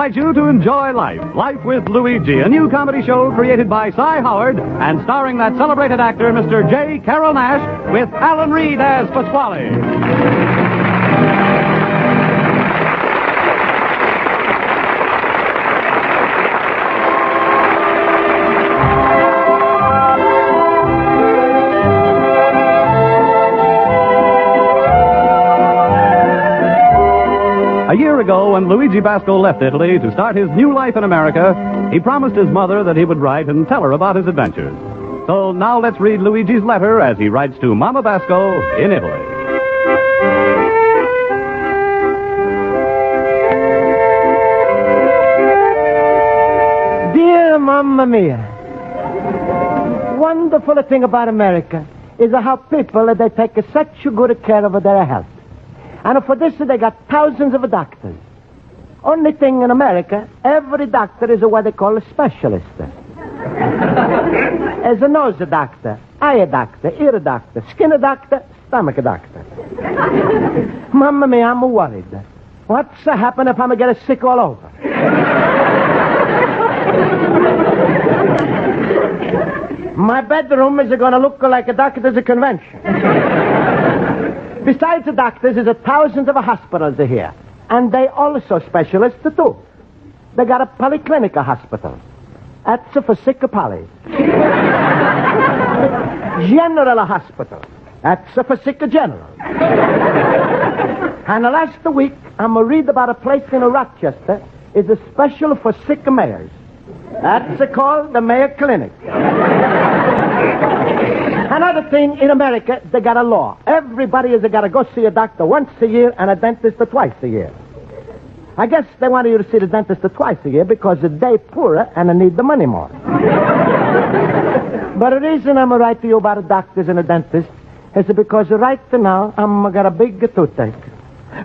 invite you to enjoy Life with Luigi, a new comedy show created by Cy Howard and starring that celebrated actor, Mr. J.Carrol Nash, with Alan Reed as Pasquale. A year ago, when Luigi Basco left Italy to start his new life in America, he promised his mother that he would write and tell her about his adventures. So now let's read Luigi's letter as he writes to Mama Basco in Italy. Dear Mamma Mia, wonderful thing about America is how people, they take such good care of their health. And for this, they got thousands of doctors. Only thing in America, every doctor is what they call a specialist. As a nose doctor, eye doctor, ear doctor, skin doctor, stomach doctor. Mamma mia, I'm worried. What's happen if I'm going to get sick all over? My bedroom is going to look like a doctor's convention. Besides the doctors, there's thousands of hospitals here. And they also specialists, too. They got a polyclinic hospital. That's for sick polys. General hospital. That's for sick general. And last week, I'm going to read about a place in Rochester is a special for sick mayors. That's called the Mayo Clinic. Another thing, in America, they got a law. Everybody has got to go see a doctor once a year and a dentist twice a year. I guess they want you to see the dentist twice a year because they're poorer and they need the money more. But the reason I'm writing to you about doctors and a dentist is because right now I'm got a big toothache.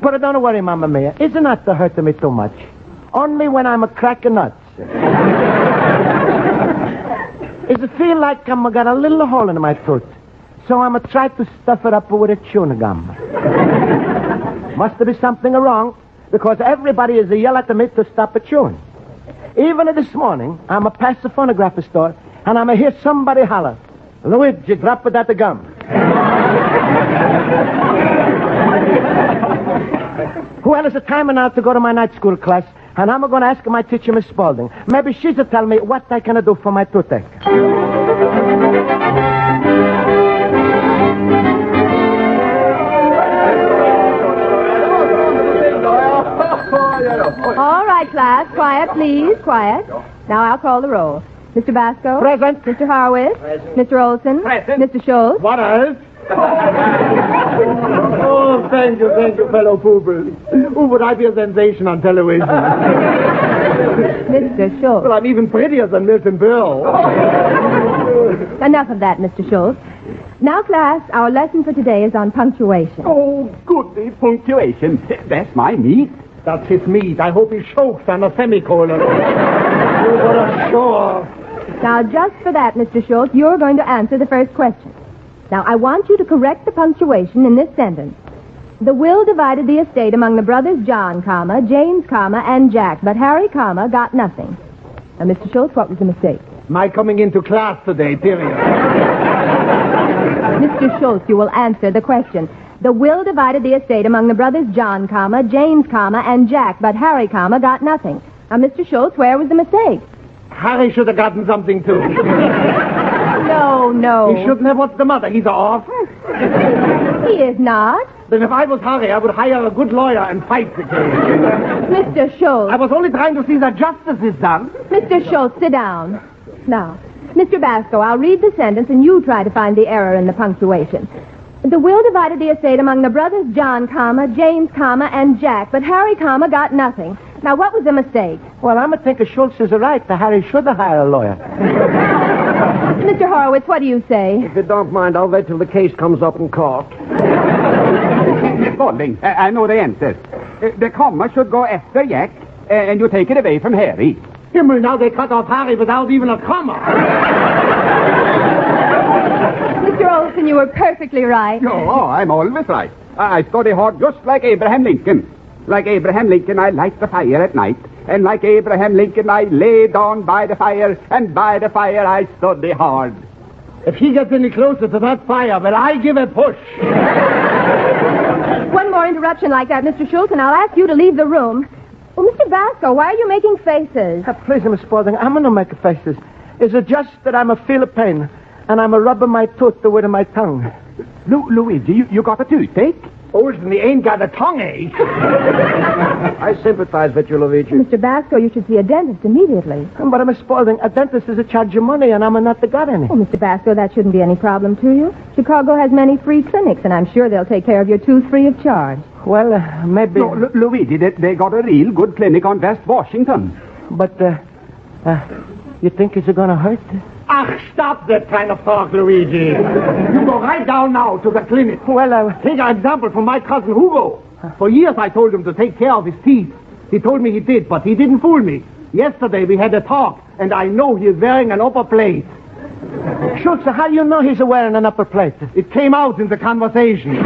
But don't worry, Mamma Mia. It's not hurting me too much. Only when I'm cracking nuts. It feel like I'm got a little hole in my tooth. So I'm try to stuff it up with a chewing gum. Must be something wrong, because everybody is yelling at me to stop chewing. Even this morning, I'm past the phonograph store, and I'm hear somebody holler, "Luigi, drop that gum." Well, it's time now to go to my night school class, and I'm going to ask my teacher, Miss Spaulding. Maybe she's to tell me what I can do for my toothache. All right, class. Quiet, please. Quiet. Now I'll call the roll. Mr. Basco? Present. Mr. Harwitz? Present. Mr. Olson? Present. Mr. Schultz? What else? Oh, thank you, fellow poopers. Oh, would I be a sensation on television? Mr. Schultz. Well, I'm even prettier than Milton Berle. Enough of that, Mr. Schultz. Now, class, our lesson for today is on punctuation. Oh, goody, punctuation. That's my meat. That's his meat. I hope he chokes on a semicolon. Oh, what a show. Now, just for that, Mr. Schultz, you're going to answer the first question. Now, I want you to correct the punctuation in this sentence. The will divided the estate among the brothers John, comma, James, comma, and Jack, but Harry, comma, got nothing. Now, Mr. Schultz, what was the mistake? My coming into class today, period. Mr. Schultz, you will answer the question. The will divided the estate among the brothers John, comma, James, comma, and Jack, but Harry, comma, got nothing. Now, Mr. Schultz, where was the mistake? Harry should have gotten something, too. No. He shouldn't have. What's the matter? He's off. He is not. Then if I was Harry, I would hire a good lawyer and fight the case. Mr. Schultz. I was only trying to see that justice is done. Mr. Schultz, sit down. Now, Mr. Basco, I'll read the sentence and you try to find the error in the punctuation. The will divided the estate among the brothers John, comma, James, comma, and Jack, but Harry, comma, got nothing. Now, what was the mistake? Well, I'm going to think Schultz is right. Harry should have hired a lawyer. Mr. Horowitz, what do you say? If you don't mind, I'll wait till the case comes up in court. Spaulding, I know the answer. The comma should go after Jack, and you take it away from Harry. Himmel, now they cut off Harry without even a comma. Mr. Olson, you were perfectly right. Oh, I'm always right. I study hard just like Abraham Lincoln. Like Abraham Lincoln, I light the fire at night, And like Abraham Lincoln, I lay down by the fire, and by the fire I study hard. If he gets any closer to that fire, will I give a push? One more interruption like that, Mr. Schultz, and I'll ask you to leave the room. Well, Mr. Vasco, why are you making faces? Please, Miss Spaulding, I'm going to make faces. Is it just that I'm a feel of pain, and I'm a rubbing my tooth with my tongue? Luigi, you got a toothache? He ain't got a tongue ache. I sympathize with you, Luigi. Mr. Vasco, you should see a dentist immediately. But, Miss Spaulding, a dentist is a charge of money, and I'm not got any. Well, Mr. Vasco, that shouldn't be any problem to you. Chicago has many free clinics, and I'm sure they'll take care of your tooth free of charge. Well, maybe... No, Luigi, they got a real good clinic on West Washington. But, you think it's going to hurt? Ach, stop that kind of talk, Luigi. You go right down now to the clinic. Well, Take an example from my cousin Hugo. For years I told him to take care of his teeth. He told me he did, but he didn't fool me. Yesterday we had a talk, and I know he is wearing an upper plate. Schultz, how do you know he's wearing an upper plate? It came out in the conversation.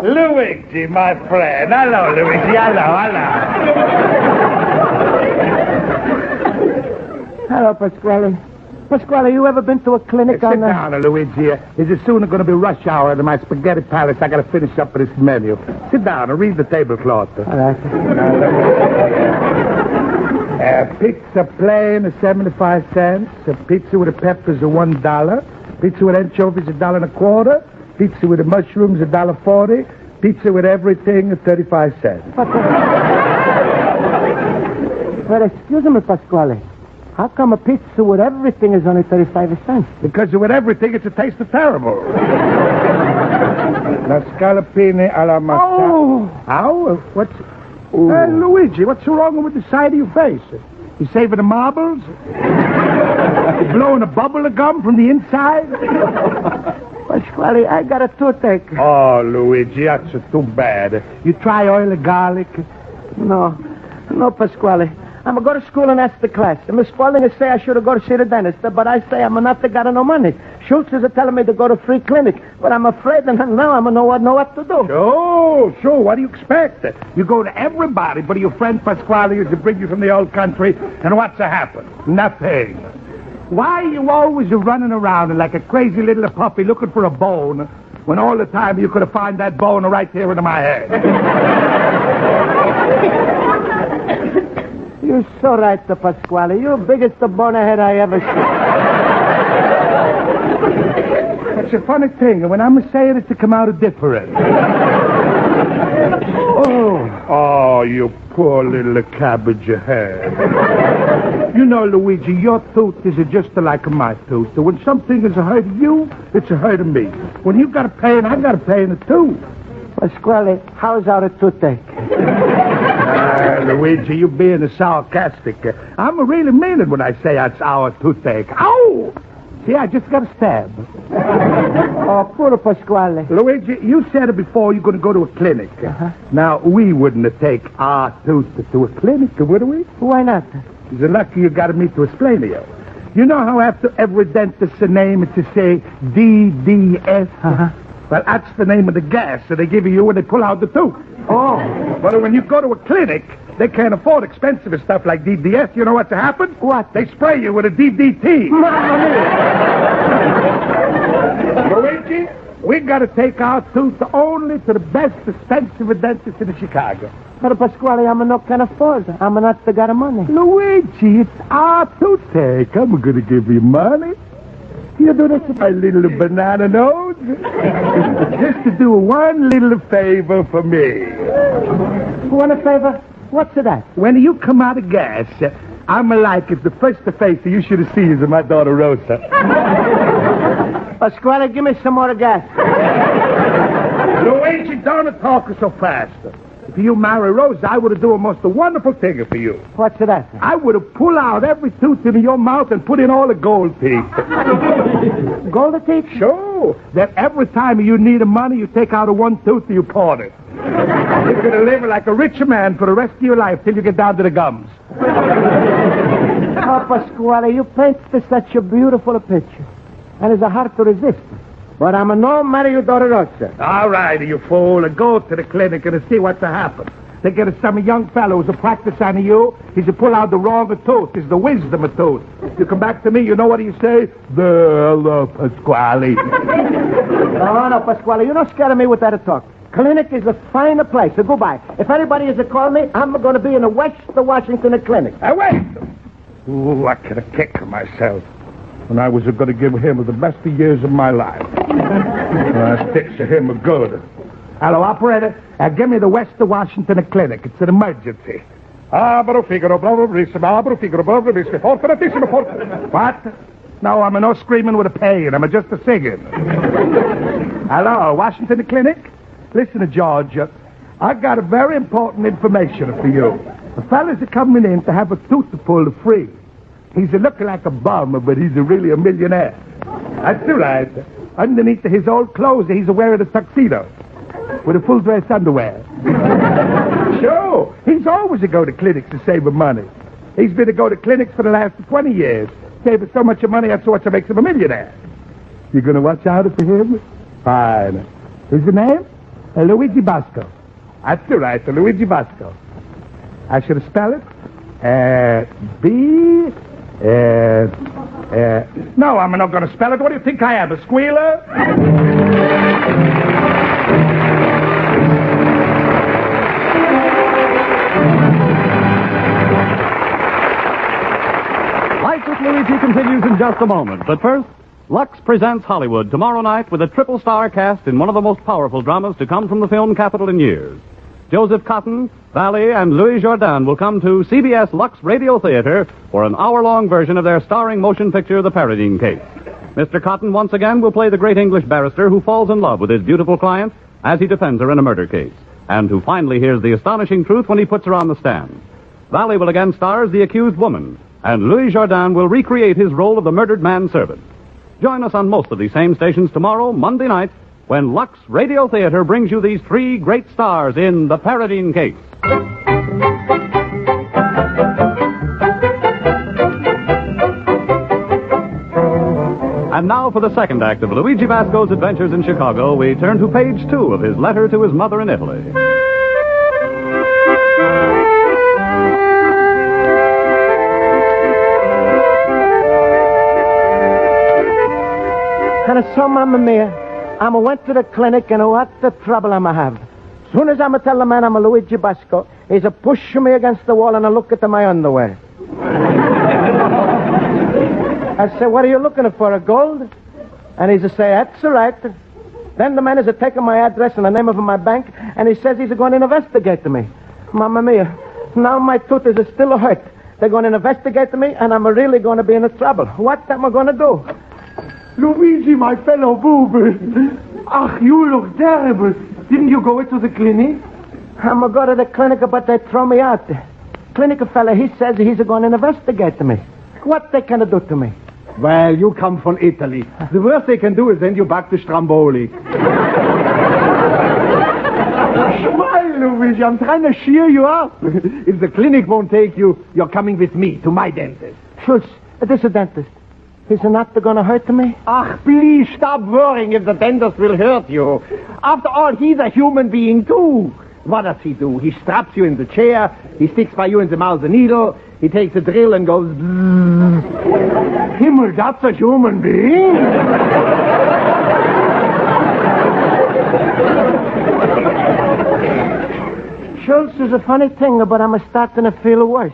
Luigi, my friend. Hello, Luigi. Hello. Hello, Pasquale. Pasquale, you ever been to a clinic Sit on the... down, Luigi. It's soon going to be rush hour at my spaghetti palace. I got to finish up with this menu. Sit down and read the tablecloth. All right. Pizza plain is 75 cents. Pizza with the peppers is $1. Pizza with anchovies $1.25. Pizza with the mushrooms $1.40. Pizza with everything 35 cents. Well, excuse me, Pasquale. How come a pizza with everything is only 35 cents? Because with everything, it's a taste of terrible. La scallopini alla massa. Oh! Ow? What's... Luigi, what's wrong with the side of your face? You saving the marbles? You blowing a bubble of gum from the inside? Pasquale, I got a toothache. Oh, Luigi, that's too bad. You try oil of garlic? No, Pasquale. I'm going to go to school and ask the class. And Miss Spaulding is say I should have go to see the dentist, but I say I'm not got no money. Schultz is telling me to go to free clinic, but I'm afraid and now I don't know what to do. Sure. What do you expect? You go to everybody but your friend Pasquale to bring you from the old country, and what's happened? Nothing. Why are you always running around like a crazy little puppy looking for a bone when all the time you could have found that bone right here into my head? You're so right, Pasquale. You're the biggest bonehead I ever saw. That's a funny thing, and when I'm saying it to come out different. Oh, you poor little cabbage head. You know, Luigi, your tooth is just like my tooth. So when something is hurting you, it's hurting me. When you got a pain, I got a pain too. Pasquale, how's our toothache? Luigi, you being sarcastic. I'm really mean it when I say it's our toothache. Ow! See, I just got a stab. Oh, poor Pasquale. Luigi, you said it before you're going to go to a clinic. Now, we wouldn't take our tooth to a clinic, would we? Why not? It's lucky you got me to explain to you. You know how after every dentist's name it's to say DDS? Well, that's the name of the gas that they give you when they pull out the tooth. Oh. But when you go to a clinic, they can't afford expensive stuff like DDS. You know what's happened? What? They spray you with a DDT. Luigi, we got to take our tooth only to the best expensive dentist in Chicago. But Pasquale, I'm not can afford. I'm not got money. Luigi, it's our toothache. I'm going to give you money. You do this, my little banana nose? Just to do one little favor for me. Want a favor? What's that? When you come out of gas, I'm like if the first face you should have seen is my daughter Rosa. Pasquale, give me some more gas. Luigi, don't talk so fast. If you marry Rosa, I would have done a wonderful thing for you. What's that? I would have pulled out every tooth in your mouth and put in all the gold teeth. Gold teeth? Sure. That every time you need money, you take out one tooth and you pawn it. You're going to live like a rich man for the rest of your life till you get down to the gums. Oh, Pasquale, you painted such a beautiful picture. And it's hard to resist. But I'm no Mario Dolorosa. All right, you fool. Go to the clinic and see what's happened. They get some young fellow who's a practice on you. He's to pull out the wrong tooth. It's the wisdom tooth. You come back to me, you know what you say? Hello, Pasquale. No, Pasquale, you're not scaring me with that talk. Clinic is a finer place, so goodbye. If anybody is to call me, I'm going to be in the West Washington clinic. Wait! Ooh, I could have kicked myself. And I was going to give him the best of years of my life. Sticks to him good. Hello, operator. Give me the West Washington clinic. It's an emergency. Abro Figaro, bravissimo, abro Figaro, bravissimo, fortunatissimo, What? No, I'm no screaming with a pain. I'm just a singing. Hello, Washington clinic? Listen, George, I got a very important information for you. The fellas are coming in to have a tooth pulled free. He's looking like a bum, but he's really a millionaire. That's right. Underneath his old clothes, he's wearing a tuxedo with a full dress underwear. Sure. He's always go to clinics to save money. He's been to go to clinics for the last 20 years. Saving so much money, that's what makes him a millionaire. You gonna watch out for him? Fine. His name? Luigi Basco. That's right, Luigi Basco. I should spell it? B... No, I'm not going to spell it. What do you think I am, a squealer? Life with Luigi continues in just a moment. But first, Lux presents Hollywood tomorrow night with a triple-star cast in one of the most powerful dramas to come from the film capital in years. Joseph Cotton, Valley, and Louis Jourdan will come to CBS Lux Radio Theater for an hour-long version of their starring motion picture, The Parodying Case. Mr. Cotton once again will play the great English barrister who falls in love with his beautiful client as he defends her in a murder case, and who finally hears the astonishing truth when he puts her on the stand. Valley will again star as the accused woman, and Louis Jourdan will recreate his role of the murdered manservant. Join us on most of these same stations tomorrow, Monday night, when Lux Radio Theater brings you these three great stars in The Parodying Case. And now for the second act of Luigi Basco's adventures in Chicago, we turn to page 2 of his letter to his mother in Italy. And so, Mamma Mia, I went to the clinic, and what the trouble I'm have. As soon as I'm tell the man I'm a Luigi Basco, he's a push me against the wall and I look at my underwear. I say, what are you looking for, a gold? And he's a say, that's all right. Then the man is a taking my address and the name of my bank, and he says he's going to investigate me. Mamma Mia, now my tooth is still hurt. They're going to investigate me, and I'm really going to be in trouble. What am I going to do? Luigi, my fellow boob. Ach, you look terrible. Didn't you go to the clinic? I'm going to go to the clinic, but they throw me out. Clinic fella, he says he's going to investigate me. What they can do to me? Well, you come from Italy. The worst they can do is send you back to Stromboli. Smile, Luigi. I'm trying to cheer you up. If the clinic won't take you, you're coming with me to my dentist. Schultz, this is a dentist. He's not going to hurt me? Ach, please stop worrying if the dentist will hurt you. After all, he's a human being, too. What does he do? He straps you in the chair, he sticks by you in the mouth a needle, he takes a drill and goes... Bzzz. Himmel, that's a human being? Schultz is a funny thing, but I'm starting to feel worse.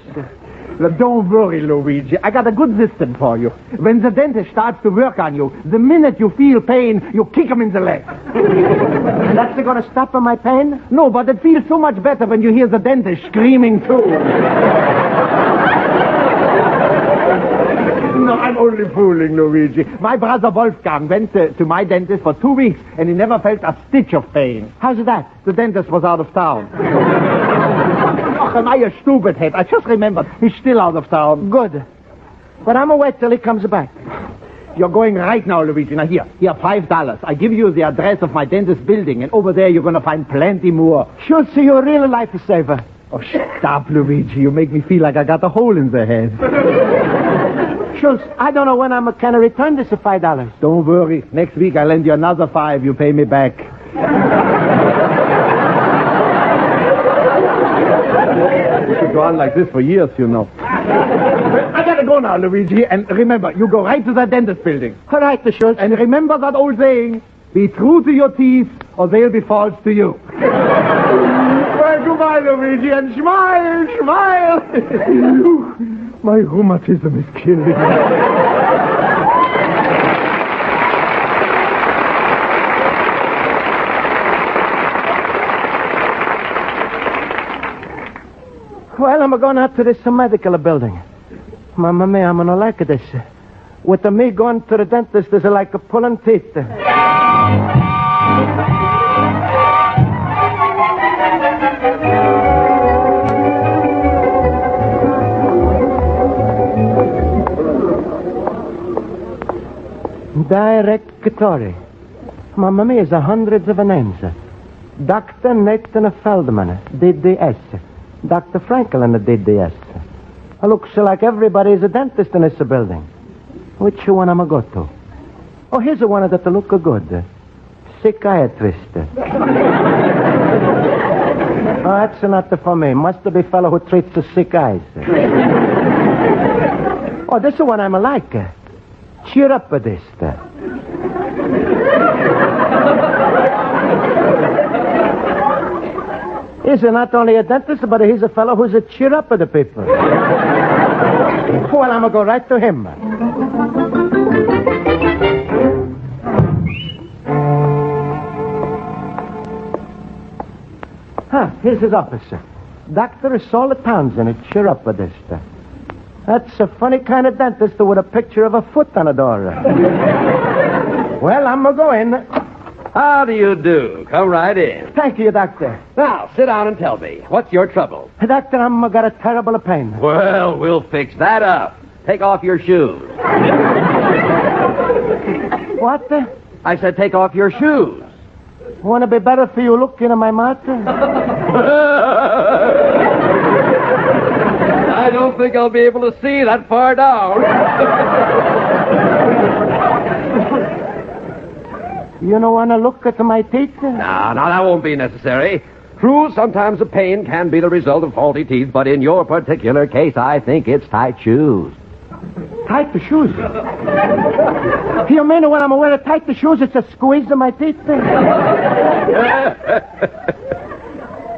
Now, don't worry, Luigi. I got a good system for you. When the dentist starts to work on you, the minute you feel pain, you kick him in the leg. That's going to stop my pain? No, but it feels so much better when you hear the dentist screaming, too. No, I'm only fooling, Luigi. My brother Wolfgang went to my dentist for 2 weeks, and he never felt a stitch of pain. How's that? The dentist was out of town. Ach, am I a stupid head? I just remembered. He's still out of town. Good. But I'm going to wait till he comes back. You're going right now, Luigi. Now, here, $5. I give you the address of my dentist building, and over there you're going to find plenty more. Schultz, you're a real lifesaver. Oh, stop, Luigi. You make me feel like I got a hole in the head. Schultz, I don't know when I'm going to return this $5. Don't worry. Next week I lend you another 5. You pay me back. We could go on like this for years, you know. I gotta go now, Luigi. And remember, you go right to the dentist building. All right, Schultz. And remember that old saying, be true to your teeth or they'll be false to you. Well, goodbye, Luigi, and smile, smile. My rheumatism is killing me. Well, I'm going out to this medical building. Mamma mia, I'm going to like this. With me going to the dentist is like pulling teeth. Directory. Mamma mia, is hundreds of names. Dr. Nathan Feldman, DDS. Dr. Franklin, DDS. Looks like everybody is a dentist in this building. Which one am I go to? Oh, here's the one that look good. Psychiatrist. Oh, that's not for me. Must be a fellow who treats the sick eyes. Oh, this is one I'm like. Cheer up with this. He's not only a dentist, but he's a fellow who's a cheer up with the people. Well, I'm going to go right to him. Here's his office. Dr. Saul Townsend, cheer up with this. That's a funny kind of dentist with a picture of a foot on the door. Well, I'm going to go in. How do you do? Come right in. Thank you, Doctor. Now, sit down and tell me. What's your trouble? Doctor, I'm got a terrible pain. Well, we'll fix that up. Take off your shoes. What? I said take off your shoes. Want to be better for you looking at my mouth? I don't think I'll be able to see that far down. You don't want to look at my teeth? No, that won't be necessary. True, sometimes the pain can be the result of faulty teeth, but in your particular case, I think it's tight shoes. Tight the shoes? You mean when I'm wearing tight the shoes, it's a squeeze of my teeth?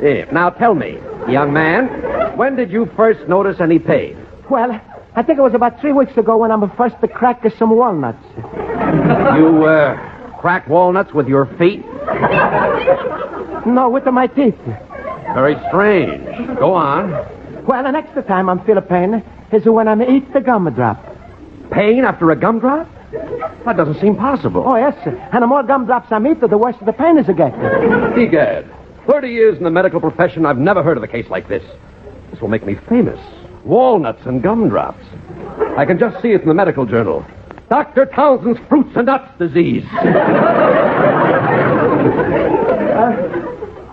Yeah, now tell me, young man, when did you first notice any pain? Well, I think it was about 3 weeks ago when I'm first to crack some walnuts. You, crack walnuts with your feet? No, with my teeth. Very strange. Go on. Well, the next time I'm feeling pain is when I eat the gumdrop. Pain after a gumdrop? That doesn't seem possible. Oh, yes, sir. And the more gumdrops I eat, the worse the pain is again. Egad, 30 years in the medical profession, I've never heard of a case like this. This will make me famous. Walnuts and gumdrops. I can just see it in the medical journal. Dr. Townsend's fruits and nuts disease.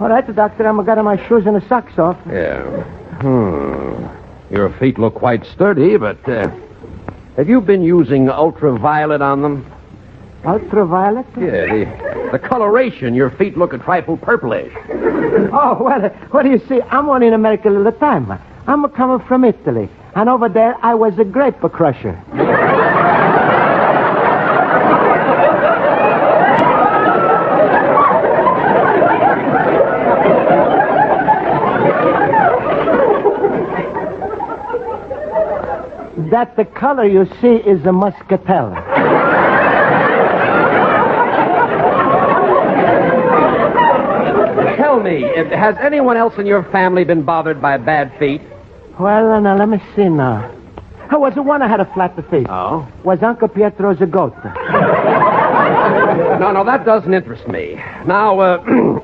All right, Doctor, I'm got my shoes and the socks off. Yeah. Your feet look quite sturdy, but have you been using ultraviolet on them? Ultraviolet? Yeah, the coloration. Your feet look a trifle purplish. Oh, well, what do you see? I'm only in America a little time. I'm coming from Italy. And over there, I was a grape crusher. That the color you see is a muscatel. Tell me, has anyone else in your family been bothered by bad feet? Well, now, let me see now. I was the one that had a flat feet. Oh? Was Uncle Pietro's a goat. No, that doesn't interest me. Now,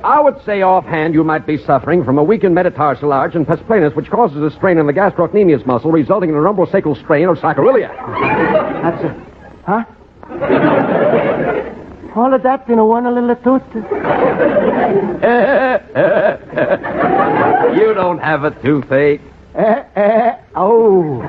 I would say offhand you might be suffering from a weakened metatarsal arch and pesplanus, which causes a strain in the gastrocnemius muscle, resulting in a lumbosacral strain of sacroiliac. That's it. Huh? All of that in one little tooth? You don't have a toothache. Oh.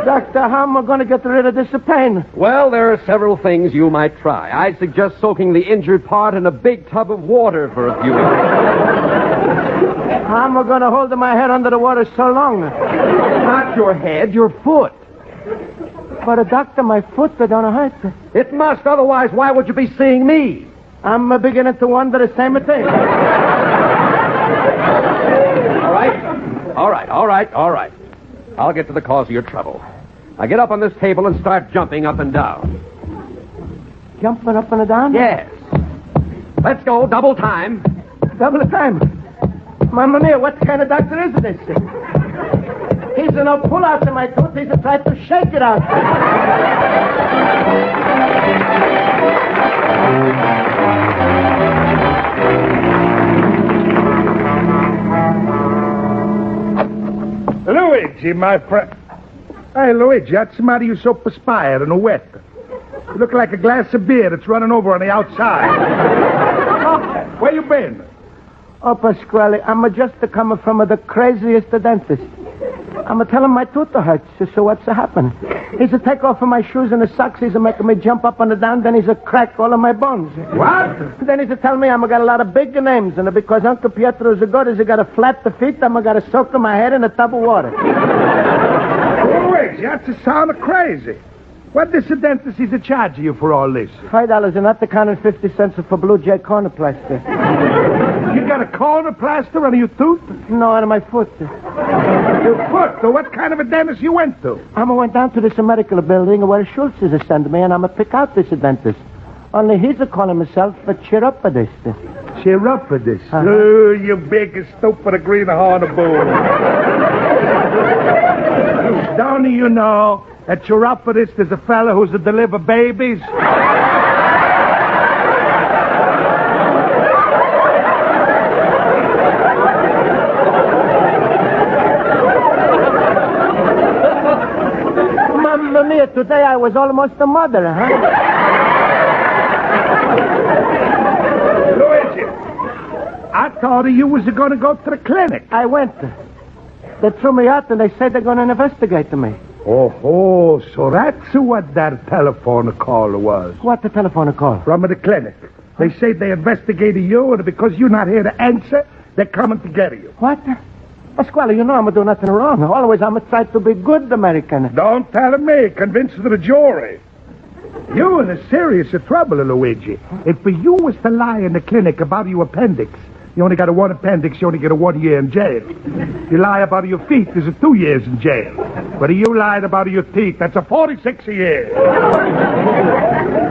Doctor, how am I going to get rid of this pain? Well, there are several things you might try. I suggest soaking the injured part in a big tub of water for a few minutes. How am I going to hold my head under the water so long? Not your head, your foot. But, doctor, my foot, I don't hurt. It must, otherwise why would you be seeing me? I'm beginning to wonder the same thing. All right. I'll get to the cause of your trouble. Now get up on this table and start jumping up and down. Jumping up and down? Yes. Let's go, double time. Double time. Mamma mia, what kind of doctor is this? He's no pull out to my tooth. He's trying to shake it out. Luigi, my friend. Hey, Luigi, what's the matter? You so perspired and wet. You look like a glass of beer that's running over on the outside. Where you been? Oh, Pasquale, I'm just coming from the craziest dentist. I'm telling my tooth hurts, so what's happening? He's take off my shoes and the socks. He's making me jump up and down. Then he's crack all of my bones. What? Then he's telling me I'm got a lot of big names, and because Uncle Pietro's good, he's got a flat feet. I'm got to soak my head in a tub of water. Luigi, that's a sound of crazy. What this dentist is charging you for all this? $5 and not the kind of 50 cents for blue J. corner plaster. You got a corner plaster on your tooth? No, on my foot. Your foot? So what kind of a dentist you went to? I went down to this medical building where Schultz is sending me, and I'm pick out this dentist. Only he's calling himself a chiropodist. Chiropodist? Oh, you big, stupid greenhorn of bull. Don't you know a chiropodist is a fella who's to deliver babies? Mamma mia, today I was almost a mother, huh? Luigi, I thought you was going to go to the clinic. I went. They threw me out and they said they're going to investigate me. Oh, so that's what that telephone call was. What the telephone call? From the clinic. They say they investigated you, and because you're not here to answer, they're coming to get you. What? Pasquale, you know I'm doing nothing wrong. Always I'm trying to be good American. Don't tell me. Convince the jury. You're in a serious trouble, Luigi. If you was to lie in the clinic about your appendix, you only got a 1 appendix, you only get a 1 year in jail. You lie about your feet, there's a 2 years in jail. But if you lied about your teeth, that's a 46 years.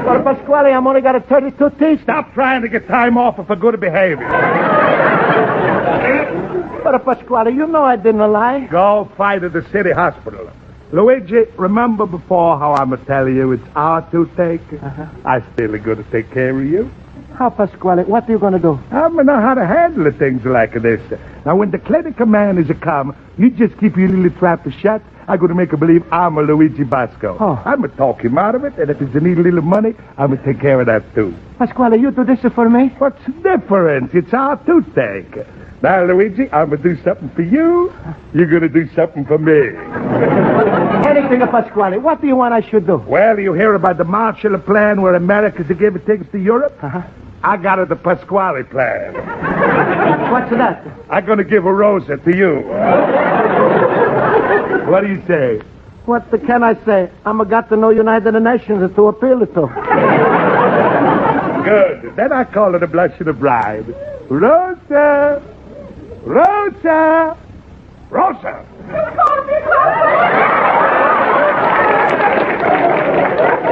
But Pasquale, I'm only got a 32 teeth. Stop trying to get time off for good behavior. But Pasquale, you know I didn't lie. Go fight at the city hospital. Luigi, remember before how I'm telling you it's our toothache? I still going to take care of you. How, Pasquale? What are you going to do? I'm going to know how to handle things like this. Now, when the clinical man is come, you just keep your little trap shut. I'm going to make him believe I'm a Luigi Basco. Oh. I'm going to talk him out of it, and if he needs a little money, I'm going to take care of that, too. Pasquale, you do this for me? What's the difference? It's our toothache. Now, Luigi, I'm going to do something for you. You're going to do something for me. Anything, Pasquale. What do you want I should do? Well, you hear about the Marshall Plan where America's to give things to Europe? I got it, the Pasquale Plan. What's that? I'm going to give a Rosa to you. What do you say? What can I say? I'm got to know United Nations to appeal to. Good. Then I call it a blush of the bride. Rosa! Rosa! Rosa!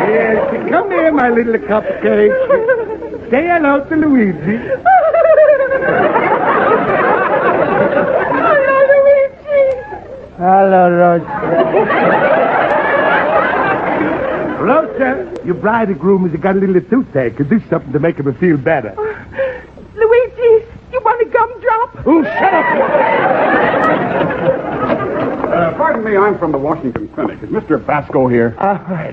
Yes, come here, my little cupcake. Say hello to Luigi. Hello, Luigi. Hello, Rosa. Rosa, your bridegroom has got a little toothache. Do something to make him feel better. Luigi, you want a gumdrop? Oh, shut up! Pardon me, I'm from the Washington Clinic. Is Mr. Basco here?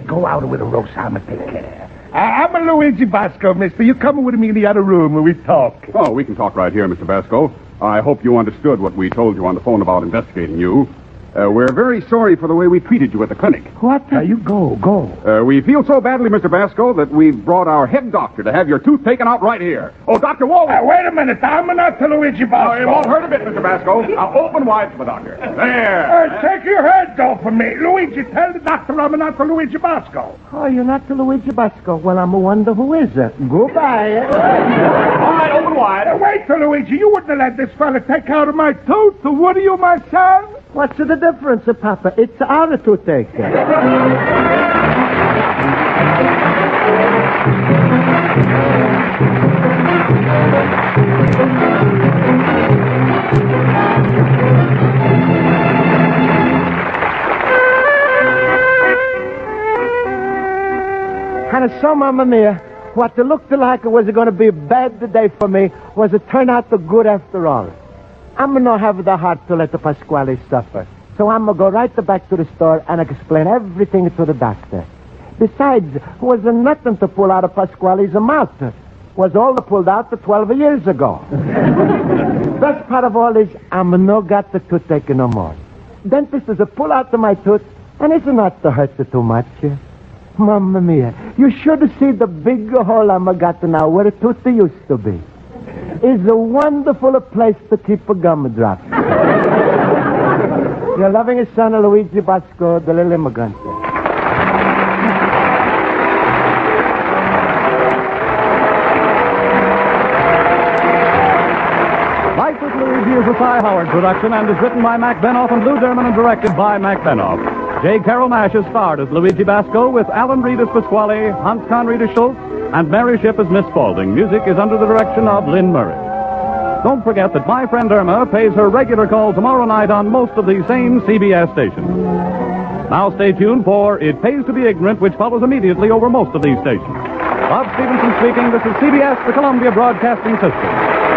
Go out with a Rosa. I'm going to take care. I'm a Luigi Basco, mister. You come with me in the other room where we talk. Oh, we can talk right here, Mr. Basco. I hope you understood what we told you on the phone about investigating you. We're very sorry for the way we treated you at the clinic. What? You go. We feel so badly, Mr. Basco, that we've brought our head doctor to have your tooth taken out right here. Oh, Dr. Walden. Wait a minute. I'm not to Luigi Basco. It won't hurt a bit, Mr. Basco. Now, open wide for the doctor. There. Take your head off of me. Luigi, tell the doctor I'm not to Luigi Basco. Oh, you're not to Luigi Basco. Well, I'm a wonder who is it. Goodbye. All right, open wide. Wait till Luigi. You wouldn't have let this fella take out of my tooth. So what are you, my son? What's the difference, Papa? It's our toothache. And so, Mamma Mia, what it looked like it was going to be a bad day for me was it turned out good after all. I'm going to have the heart to let the Pasquale suffer. So I'm going to go right back to the store and explain everything to the doctor. Besides, it was nothing to pull out of Pasquale's mouth. It was all pulled out 12 years ago. Best part of all is I'm no got the toothache no more. Dentist is a pull out of my tooth, and it's not to hurt too much. Mamma mia, you should see the big hole I'm got now where a tooth used to be. It's a wonderful place to keep a gumdrop. Your loving son, Luigi Basco, the little immigrant. Life with Luigi is a Cy Howard production and is written by Mac Benoff and Lou Derman and directed by Mac Benoff. J.Carrol Nash is starred as Luigi Basco with Alan Reed as Pasquale, Hans Conried as Schultz, and Mary Shipp as Miss Spaulding. Music is under the direction of Lynn Murray. Don't forget that my friend Irma pays her regular call tomorrow night on most of these same CBS stations. Now stay tuned for It Pays to Be Ignorant, which follows immediately over most of these stations. Bob Stevenson speaking. This is CBS, the Columbia Broadcasting System.